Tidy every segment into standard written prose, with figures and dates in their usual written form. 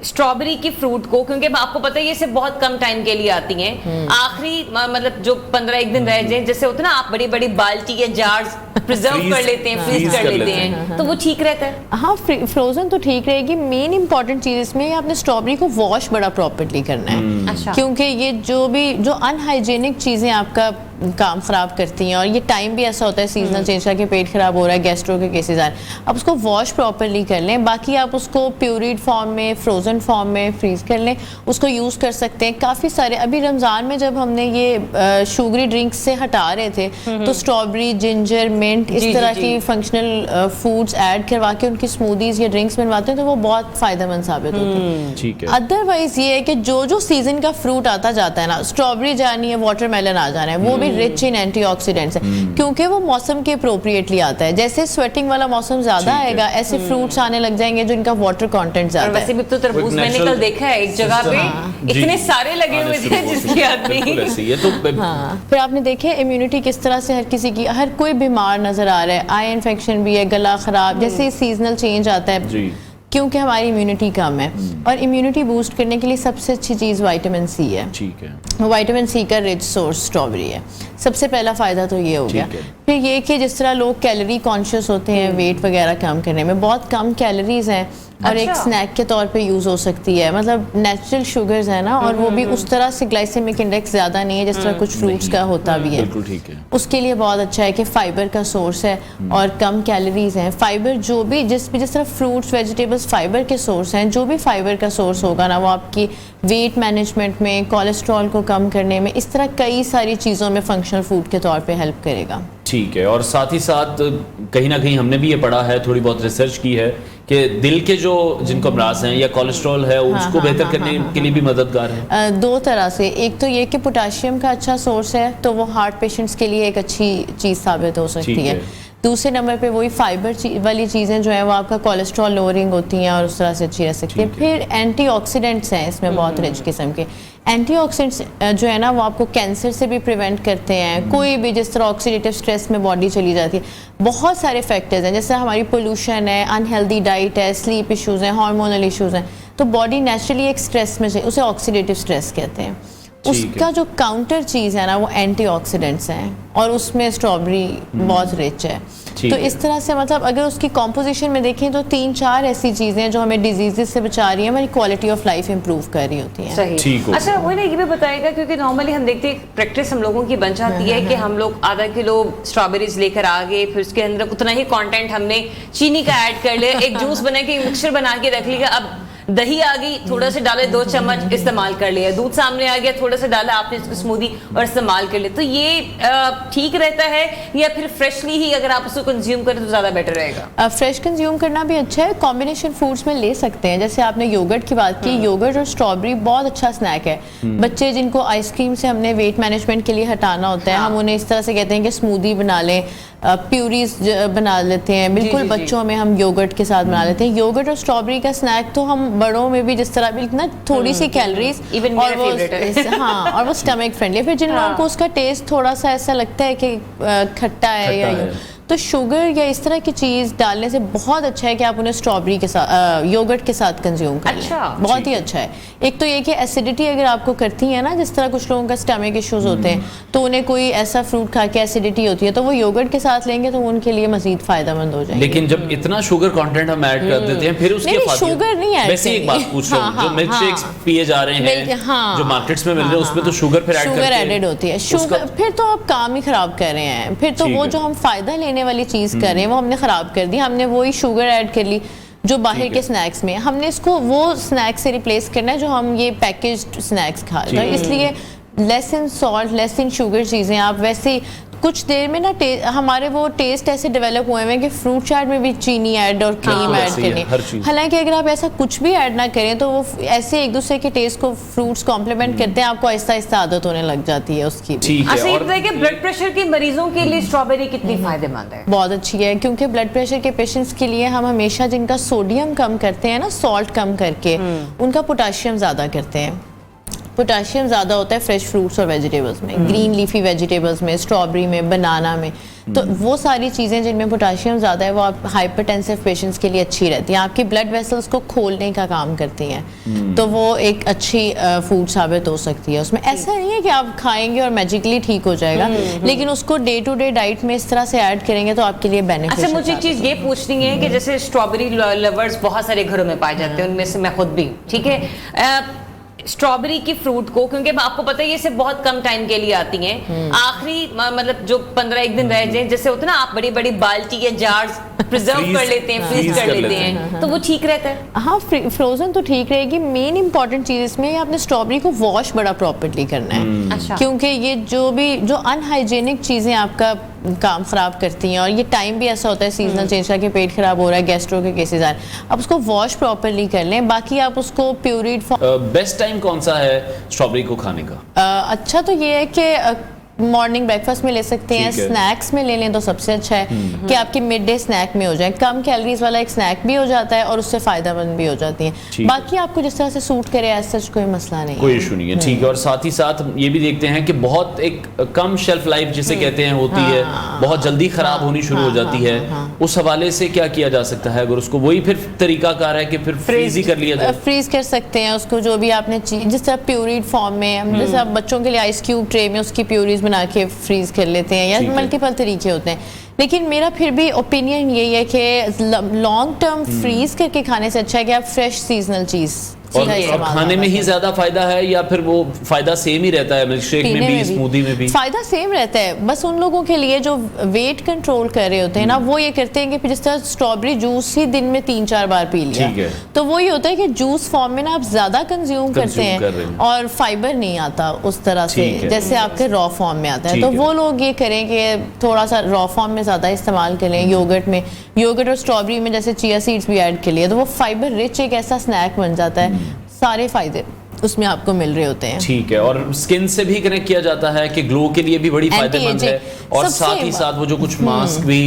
Strawberry की fruit को, क्योंकि आपको पता है ये सिर्फ बहुत कम टाइम के लिए आती हैं, आखिरी मतलब जो 15 दिन रह जाए, जैसे होता है ना आप बड़ी बड़ी बाल्टी या जार्स प्रिजर्व कर लेते हैं, फ्रीज कर लेते हैं, तो वो ठीक रहता है। हाँ, फ्रोजन तो ठीक रहेगी। मेन इंपॉर्टेंट चीज इसमें है आपने स्ट्रॉबेरी को वॉश बड़ा प्रॉपर्ली करना है। अच्छा। क्योंकि ये जो अनहाइजीनिक चीजें आपका काम खराब करती हैं, और ये टाइम भी ऐसा होता है सीजनल चेंज का कि पेट खराब हो रहा है, गैस्ट्रो के केसेस आ रहे हैं, आप उसको वॉश प्रॉपर्ली कर लें। बाकी आप उसको प्यूरिड फॉर्म में, फ्रोजन फॉर्म में फ्रीज कर लें, उसको यूज़ कर सकते हैं। काफ़ी सारे अभी रमज़ान में जब हमने ये शुगरी ड्रिंक्स से हटा रहे थे तो स्ट्रॉबेरी, जिंजर, मिंट, इस तरह की फंक्शनल फूड्स ऐड करवा के उनकी स्मूदीज या ड्रिंक्स बनवाते हैं, तो वो बहुत फ़ायदेमंद साबित होते हैं। ठीक है। अदरवाइज ये है कि जो सीजन का फ्रूट आता जाता है ना, स्ट्रॉबेरी जानी है, वाटरमेलन आ जाना है, वो भी रिच इन एंटीऑक्सीडेंट्स है, क्योंकि वो मौसम के अप्रोप्रिएटली आता है। जैसे स्वेटिंग वाला मौसम ज्यादा आएगा, ऐसे फ्रूट्स आने लग जाएंगे जो इनका वाटर कंटेंट ज्यादा है। वैसे भी तो तरबूज मैंने कल देखा है एक जगह पे इतने सारे लगे हुए थे जिसकी याद नहीं। फिर आपने देखे इम्यूनिटी किस तरह से हर किसी की, हर कोई बीमार नजर आ रहा है, आई इन्फेक्शन भी है, गला खराब, जैसे सीजनल चेंज आता है क्योंकि हमारी इम्यूनिटी कम है। और इम्यूनिटी बूस्ट करने के लिए सबसे अच्छी चीज़ विटामिन सी है। ठीक है। विटामिन सी का रिच सोर्स स्ट्रॉबेरी है। सबसे पहला फ़ायदा तो ये हो गया। फिर ये कि जिस तरह लोग कैलोरी कॉन्शियस होते हैं वेट वगैरह कम करने में, बहुत कम कैलोरीज हैं और एक स्नैक के तौर पे यूज़ हो सकती है। मतलब नेचुरल शुगर्स है ना, और वो भी उस तरह से ग्लाइसेमिक इंडेक्स ज़्यादा नहीं है जिस तरह कुछ फ्रूट्स का होता भी है। बिल्कुल ठीक है। उसके लिए बहुत अच्छा है कि फाइबर का सोर्स है और कम कैलोरीज हैं। फाइबर जो भी जिस तरह फ्रूट्स वेजिटेबल्स फाइबर के सोर्स हैं, जो भी फाइबर का सोर्स होगा ना, वो आपकी वेट मैनेजमेंट में, कोलेस्ट्रॉल को कम करने में, इस तरह कई सारी चीज़ों में फंक्शनल फूड के तौर पे हेल्प करेगा। ठीक है। और साथ ही साथ कहीं ना कहीं हमने भी ये पढ़ा है, थोड़ी बहुत रिसर्च की है कि दिल के जो जिनको अमराज हैं या कोलेस्ट्रॉल है उसको बेहतर करने के लिए भी मददगार है। दो तरह से, एक तो ये कि पोटाशियम का अच्छा सोर्स है, तो वो हार्ट पेशेंट्स के लिए एक अच्छी चीज़ साबित हो सकती है। दूसरे नंबर पे वही फाइबर वाली चीज़ें जो है वो आपका कोलेस्ट्रॉल लोअरिंग होती हैं और उस तरह से अच्छी रह सकती है। फिर एंटीऑक्सीडेंट्स हैं इसमें बहुत रिच किस्म के। एंटीऑक्सीडेंट्स जो है ना वो आपको कैंसर से भी प्रिवेंट करते हैं। कोई भी जिस तरह ऑक्सीडेटिव स्ट्रेस में बॉडी चली जाती है, बहुत सारे फैक्टर्स हैं, जैसे हमारी पोल्यूशन है, अनहेल्दी डाइट है, स्लीप इश्यूज़ हैं, हार्मोनल इश्यूज़ हैं, तो बॉडी नेचुरली एक स्ट्रेस में चाहिए, उसे ऑक्सीडेटिव स्ट्रेस कहते हैं। उसका जो काउंटर चीज़ है ना वो एंटीऑक्सीडेंट्स हैं, और उसमें स्ट्रॉबेरी बहुत रिच है। तो इस तरह से मतलब अगर उसकी कॉम्पोजिशन में देखें तो 3-4 ऐसी चीज़ें जो हमें डिजीज़ से बचा रही हैं, हमारी क्वालिटी ऑफ लाइफ इंप्रूव कर रही होती हैं। सही। अच्छा, वो ना ये भी बताएगा, क्योंकि नॉर्मली हम देखते हैं प्रैक्टिस हम लोगों की बन जाती है कि हम लोग आधा किलो स्ट्रॉबेरीज लेकर आ गए, फिर उसके अंदर उतना ही कंटेंट हमने चीनी का ऐड कर लिया, एक जूस बना के मिक्सचर बना के रख लिया, अब दही आ गई, थोड़ा सा डाले, 2 चम्मच इस्तेमाल कर लिया, दूध सामने आ गया, थोड़ा सा डाला आपने इसको स्मूदी और इस्तेमाल कर लिया। तो ये ठीक रहता है या फिर फ्रेशली ही अगर आप उसको कंज्यूम करें तो ज़्यादा बेटर रहेगा? फ्रेश कंज्यूम करना भी अच्छा है, कॉम्बिनेशन फूड्स में ले सकते हैं। जैसे आपने योगर्ट की बात की, योगर्ट और स्ट्रॉबेरी बहुत अच्छा स्नैक है। बच्चे जिनको आइसक्रीम से हमने वेट मैनेजमेंट के लिए हटाना होता है, हम उन्हें इस तरह से कहते हैं कि स्मूदी बना लें, प्यूरीज बना लेते हैं, बिल्कुल बच्चों में हम योगर्ट के साथ बना लेते हैं। योगर्ट और स्ट्रॉबेरी का स्नैक तो हम बड़ों में भी जिस तरह भी ना थोड़ी सी कैलोरीज, और वो हाँ, और वो स्टमक फ्रेंडली। फिर जिन लोगों को उसका टेस्ट थोड़ा सा ऐसा लगता है कि खट्टा है या तो शुगर या इस तरह की चीज़ डालने से बहुत अच्छा है कि आप उन्हें स्ट्रॉबेरी के साथ, योगर्ट के साथ कंज्यूम कर लें। बहुत ही अच्छा है। एक तो ये कि एसिडिटी अगर आपको करती है ना, जिस तरह कुछ लोगों का स्टमक इश्यूज होते हैं, तो उन्हें कोई ऐसा फ्रूट खा के एसिडिटी होती है, तो वो योगर्ट के साथ लेंगे तो उनके लिए मजीद फायदेमंद हो जाएंगे। लेकिन जब इतना शुगर कंटेंट हम ऐड कर देते हैं, फिर उसके शुगर नहीं ऐड, वैसे एक बात पूछ रहा हूं, जो मिल्क शेक्स पिए जा रहे हैं, जो मार्केट्स में मिल रहे हैं, उसमें तो शुगर फिर शुगर एडेड होती है। शुगर फिर तो आप काम ही खराब कर रहे हैं। फिर तो वो जो हम फायदा लेने वाली चीज़ कर रहे हैं वो हमने खराब कर दी। हमने वही शुगर ऐड कर ली जो बाहर के स्नैक्स में, हमने इसको वो स्नैक्स से रिप्लेस करना है जो हम ये पैकेज्ड स्नैक्स खा रहे हैं। इसलिए less in salt, less in sugar चीज़ें आप वैसे कुछ देर में ना हमारे वो टेस्ट ऐसे डेवलप हुए हैं कि फ्रूट चाट में भी चीनी ऐड और क्रीम ऐड करनी। हालांकि अगर आप ऐसा कुछ भी ऐड ना करें तो वो ऐसे एक दूसरे के टेस्ट को फ्रूट्स कॉम्प्लीमेंट करते हैं, आपको आहिस्ता आहिस्ता आदत होने लग जाती है उसकी। अच्छा, ये बताइए कि ब्लड प्रेशर के मरीजों के लिए स्ट्रॉबेरी कितनी फायदेमंद है? बहुत अच्छी है, क्योंकि ब्लड प्रेशर के पेशेंट्स के लिए हम हमेशा जिनका सोडियम कम करते हैं ना, सॉल्ट कम करके, उनका पोटाशियम ज़्यादा करते हैं। पोटाशियम ज़्यादा होता है फ्रेश फ्रूट्स और वेजिटेबल्स में, ग्रीन लीफी वेजिटेबल्स में, स्ट्रॉबेरी में, बनाना में। तो वो सारी चीज़ें जिनमें पोटाशियम ज़्यादा है वो आप हाइपरटेंसिव पेशेंट्स के लिए अच्छी रहती हैं, आपकी ब्लड वेसल्स को खोलने का काम करती हैं, तो वो एक अच्छी फूड साबित हो सकती है। उसमें ऐसा नहीं है कि आप खाएंगे और मैजिकली ठीक हो जाएगा, लेकिन उसको डे टू डे डाइट में इस तरह से ऐड करेंगे तो आपके लिए बेनिफिशियल। अच्छा, मुझे एक चीज ये पूछनी है कि जैसे स्ट्रॉबेरी लवर्स बहुत सारे घरों में पाए जाते हैं, उनमें से मैं खुद भी, ठीक है, स्ट्रॉबेरी की फ्रूट को, क्योंकि आपको पता है ये सिर्फ बहुत कम टाइम के लिए आती हैं, आखिरी मतलब जो 15-1 दिन रह जाए, जैसे होता है ना, आप बड़ी बड़ी बाल्टी या जार्स प्रिजर्व कर लेते हैं, फ्रीज कर लेते हैं, तो वो ठीक रहता है? हाँ, फ्रोजन तो ठीक रहेगी। मेन इंपॉर्टेंट चीज इसमें आपने स्ट्रॉबेरी को वॉश बड़ा प्रॉपर्ली करना है। अच्छा। क्योंकि ये जो अनहाइजेनिक चीजें आपका काम खराब करती हैं, और ये टाइम भी ऐसा होता है सीजनल चेंज का कि पेट खराब हो रहा है, गैस्ट्रो के केसेस आ रहे हैं, आप उसको वॉश प्रॉपर्ली कर लें। बाकी आप उसको प्यूरिड बेस्ट टाइम कौन सा है स्ट्रॉबेरी को खाने का? अच्छा तो ये है कि मॉर्निंग ब्रेकफास्ट में ले सकते हैं, ठीक है। स्नैक्स में ले लें तो सबसे अच्छा है कि आपकी मिड डे स्नैक में हो जाए, कम कैलोरीज वाला एक स्नैक भी हो जाता है और उससे फायदेमंद भी हो जाती है। बाकी आपको जिस तरह से सूट करे ऐसा कोई मसला नहीं, कोई इशू नहीं है, ठीक है। और साथ ही साथ ये भी देखते हैं कि बहुत एक कम शेल्फ लाइफ जिसे कहते हैं होती है, बहुत जल्दी खराब होनी शुरू हो जाती है, उस हवाले से क्या किया जा सकता है? अगर उसको वही फिर तरीकाकार है कि फिर फ्रीज ही कर लिया जाए? फ्रीज कर सकते हैं उसको, जो भी आपने जिस तरह प्यूरिड फॉर्म में, जैसे आप बच्चों के लिए आइस क्यूब ट्रे में उसकी प्यूरीज बना के फ्रीज कर लेते हैं, या मल्टीपल तरीके होते हैं। लेकिन मेरा फिर भी ओपिनियन यही है कि लॉन्ग टर्म फ्रीज करके खाने से अच्छा है कि आप फ्रेश सीजनल चीज और खाने में ही ज्यादा फायदा है, या फिर वो फायदा सेम ही रहता है? मिल्क शेक में भी, स्मूदी में भी फायदा सेम रहता है। बस उन लोगों के लिए जो वेट कंट्रोल कर रहे होते हैं ना, वो ये करते हैं कि जिस तरह स्ट्रॉबेरी जूस ही दिन में 3-4 बार पी लिया, तो वो ये होता है कि जूस फॉर्म में ना आप ज्यादा कंज्यूम करते हैं और फाइबर नहीं आता उस तरह से जैसे आपके रॉ फॉर्म में आता है। तो वो लोग ये करें कि थोड़ा सा रॉ फॉर्म में ज्यादा इस्तेमाल करें। योगर्ट में, योगर्ट और स्ट्रॉबेरी में जैसे चिया सीड्स भी ऐड कर लिए, तो वो फाइबर रिच एक ऐसा स्नैक बन जाता है, सारे फायदे उसमें आपको मिल रहे होते हैं। ठीक है। और स्किन से भी कनेक्ट किया जाता है कि ग्लो के लिए भी बड़ी फायदेमंद है, और साथ ही साथ वो जो कुछ मास्क भी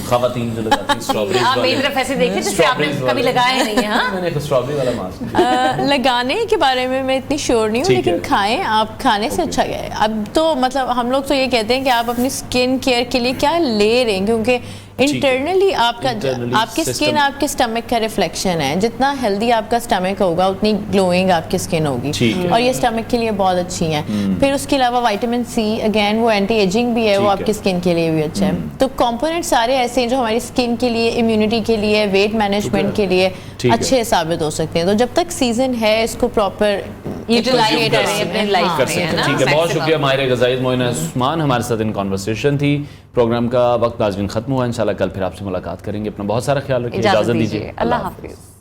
खवातीन जो लगाती हैं स्ट्रॉबेरी, आप मेरी तरफ ऐसे देखें जैसे आपने कभी लगाया नहीं है। हाँ, मैंने स्ट्रॉबेरी वाला मास्क लगाने के बारे में मैं इतनी श्योर नहीं हूँ, लेकिन खाएं आप, खाने से अच्छा है। अब तो मतलब हम लोग तो ये कहते हैं कि आप अपनी स्किन केयर के लिए क्या ले रहे हैं, क्योंकि इंटरनली आपकी स्किन आपके स्टमक का रिफ्लेक्शन है। जितना हेल्दी आपका स्टमक होगा उतनी ग्लोइंग आपकी स्किन होगी, और ये स्टमक के लिए बहुत अच्छी है। फिर उसके अलावा विटामिन सी, अगेन वो एंटी एजिंग भी है, वो आपकी स्किन के लिए भी अच्छा है। तो कंपोनेंट सारे ऐसे हैं जो हमारी स्किन के लिए, इम्यूनिटी के लिए, वेट मैनेजमेंट के लिए अच्छे साबित हो सकते हैं। तो जब तक सीजन है इसको प्रॉपर यूटिलाइज करें अपनी लाइफ में, है ना? ठीक है, बहुत शुक्रिया माहिर ग़ज़ाइयत मोइना उस्मान हमारे साथ इन कॉन्वर्सेशन थी। प्रोग्राम का वक्त नाज़रीन खत्म हुआ, इंशाल्लाह कल फिर आपसे मुलाकात करेंगे। अपना बहुत सारा ख्याल रखिए, इजाज़त दीजिए, अल्लाह हाफिज़।